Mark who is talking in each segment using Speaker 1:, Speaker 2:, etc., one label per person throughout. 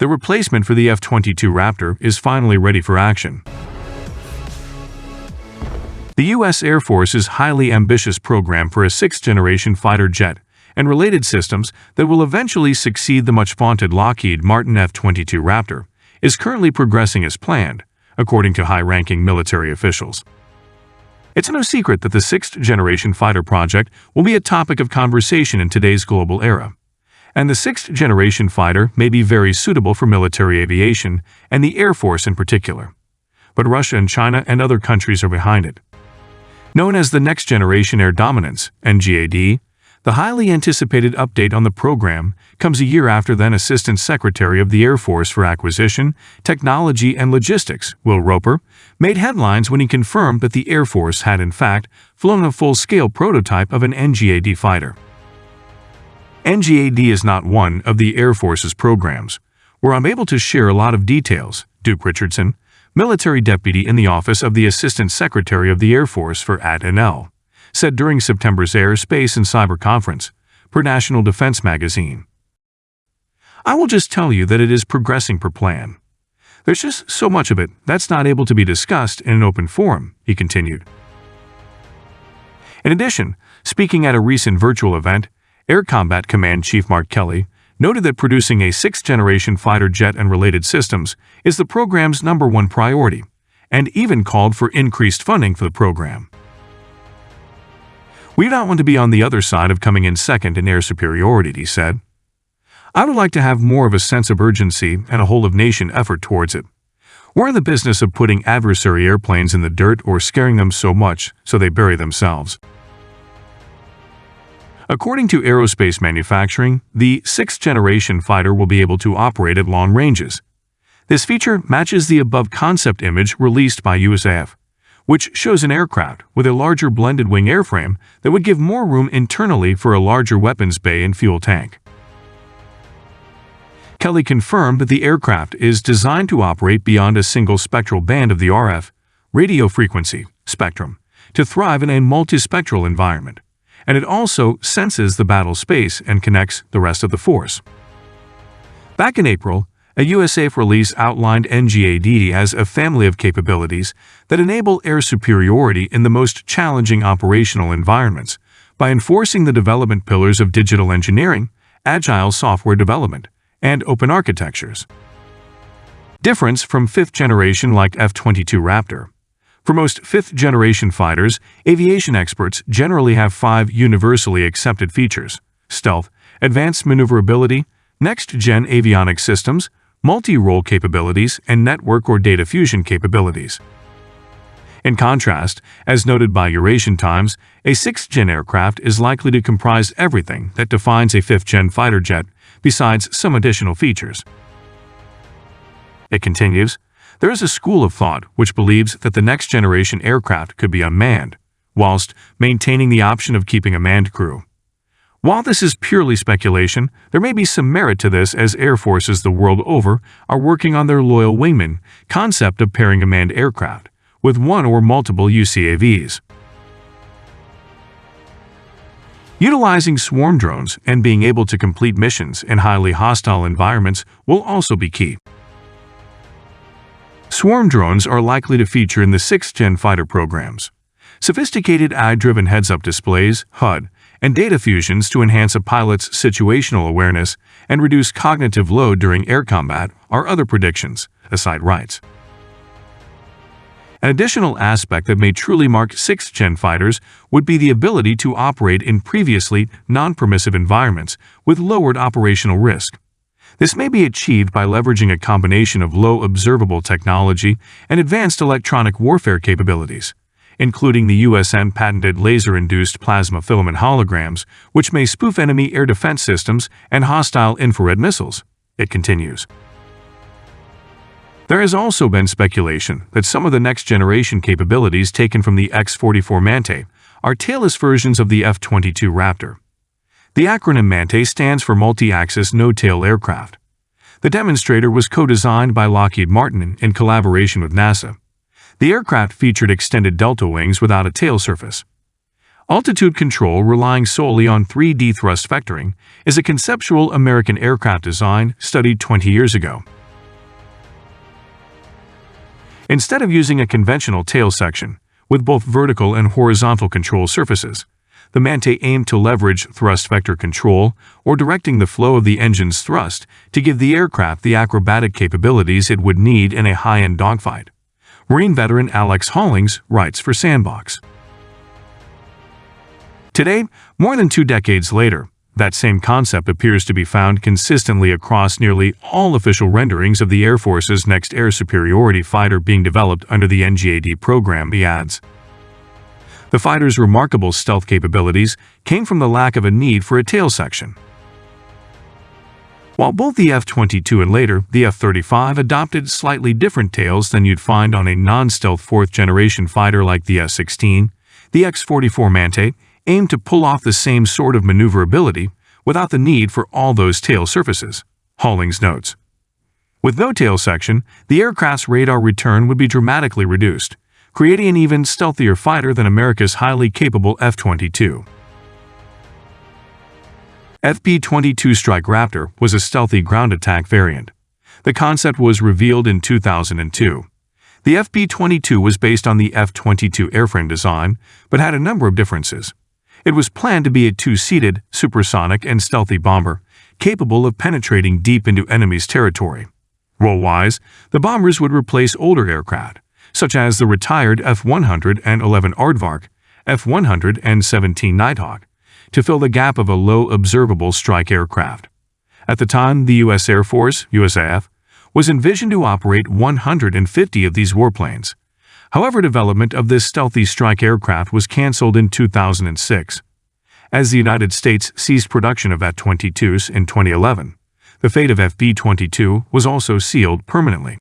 Speaker 1: The replacement for the F-22 Raptor is finally ready for action. The U.S. Air Force's highly ambitious program for a sixth-generation fighter jet and related systems that will eventually succeed the much-vaunted Lockheed Martin F-22 Raptor is currently progressing as planned, according to high-ranking military officials. It's no secret that the sixth-generation fighter project will be a topic of conversation in today's global era. And the sixth-generation fighter may be very suitable for military aviation and the Air Force in particular. But Russia and China and other countries are behind it. Known as the Next Generation Air Dominance, NGAD, the highly anticipated update on the program comes a year after then Assistant Secretary of the Air Force for Acquisition, Technology and Logistics, Will Roper, made headlines when he confirmed that the Air Force had in fact flown a full-scale prototype of an NGAD fighter. NGAD is not one of the Air Force's programs, where I'm able to share a lot of details, Duke Richardson, military deputy in the Office of the Assistant Secretary of the Air Force for AT&L, said during September's Air, Space and Cyber Conference, per National Defense Magazine. I will just tell you that it is progressing per plan. There's just so much of it that's not able to be discussed in an open forum, he continued. In addition, speaking at a recent virtual event, Air Combat Command Chief Mark Kelly noted that producing a sixth-generation fighter jet and related systems is the program's #1 priority, and even called for increased funding for the program. We don't want to be on the other side of coming in second in air superiority, he said. I would like to have more of a sense of urgency and a whole-of-nation effort towards it. We're in the business of putting adversary airplanes in the dirt or scaring them so much so they bury themselves. According to aerospace manufacturing, the sixth-generation fighter will be able to operate at long ranges. This feature matches the above concept image released by usaf, which shows an aircraft with a larger blended-wing airframe that would give more room internally for a larger weapons bay and fuel tank. Kelly confirmed that the aircraft is designed to operate beyond a single spectral band of the RF, radio frequency, spectrum, to thrive in a multispectral environment, and it also senses the battle space and connects the rest of the force. Back in April, a usaf release outlined NGAD as a family of capabilities that enable air superiority in the most challenging operational environments by enforcing the development pillars of digital engineering, agile software development, and open architectures. Difference from fifth-generation like F-22 Raptor. For most fifth-generation fighters, aviation experts generally have 5 universally accepted features: stealth, advanced maneuverability, next-gen avionics systems, multi-role capabilities, and network or data fusion capabilities. In contrast, as noted by Eurasian Times, a sixth-gen aircraft is likely to comprise everything that defines a fifth-gen fighter jet, besides some additional features. It continues, there is a school of thought which believes that the next-generation aircraft could be unmanned, whilst maintaining the option of keeping a manned crew. While this is purely speculation, there may be some merit to this as air forces the world over are working on their loyal wingman concept of pairing a manned aircraft with one or multiple UCAVs. Utilizing swarm drones and being able to complete missions in highly hostile environments will also be key. Swarm drones are likely to feature in the sixth-gen fighter programs. Sophisticated eye-driven heads-up displays, HUD, and data fusions to enhance a pilot's situational awareness and reduce cognitive load during air combat are other predictions, Aside writes. An additional aspect that may truly mark sixth-gen fighters would be the ability to operate in previously non-permissive environments with lowered operational risk. This may be achieved by leveraging a combination of low observable technology and advanced electronic warfare capabilities, including the USN patented laser-induced plasma filament holograms, which may spoof enemy air defense systems and hostile infrared missiles. It continues. There has also been speculation that some of the next-generation capabilities taken from the X-44 Mante are tailless versions of the F-22 Raptor. The acronym Mante stands for Multi-Axis No-Tail Aircraft. The demonstrator was co-designed by Lockheed Martin in collaboration with NASA. The aircraft featured extended delta wings without a tail surface. Altitude control relying solely on 3D thrust vectoring is a conceptual American aircraft design studied 20 years ago. Instead of using a conventional tail section, with both vertical and horizontal control surfaces, the Mante aimed to leverage thrust vector control or directing the flow of the engine's thrust to give the aircraft the acrobatic capabilities it would need in a high-end dogfight. Marine veteran Alex Hollings writes for Sandbox. Today, more than 2 decades later, that same concept appears to be found consistently across nearly all official renderings of the Air Force's next air superiority fighter being developed under the NGAD program, he adds. The fighter's remarkable stealth capabilities came from the lack of a need for a tail section. While both the F-22 and later the F-35 adopted slightly different tails than you'd find on a non-stealth fourth-generation fighter like the S-16, the X-44 Mante aimed to pull off the same sort of maneuverability without the need for all those tail surfaces, Hollings notes. With no tail section, the aircraft's radar return would be dramatically reduced, creating an even stealthier fighter than America's highly capable F-22. FP-22 Strike Raptor was a stealthy ground attack variant. The concept was revealed in 2002. The FP-22 was based on the F-22 airframe design, but had a number of differences. It was planned to be a 2-seated, supersonic and stealthy bomber, capable of penetrating deep into enemy's territory. Role-wise, the bombers would replace older aircraft, such as the retired F-111 Aardvark, F-117 Nighthawk, to fill the gap of a low observable strike aircraft. At the time, the U.S. Air Force, USAF, was envisioned to operate 150 of these warplanes. However, development of this stealthy strike aircraft was canceled in 2006. As the United States ceased production of F-22s in 2011, the fate of FP-22 was also sealed permanently.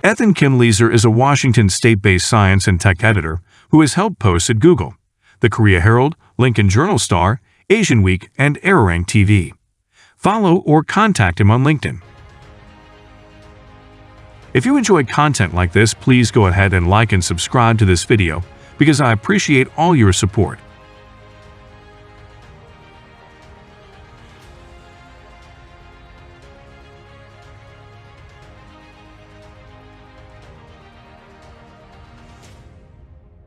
Speaker 1: Ethan Kinleiser is a Washington state-based science and tech editor who has held posts at Google, the Korea Herald, Lincoln Journal-Star, Asian Week, and Arirang TV. Follow or contact him on LinkedIn. If you enjoy content like this, please go ahead and like and subscribe to this video because I appreciate all your support.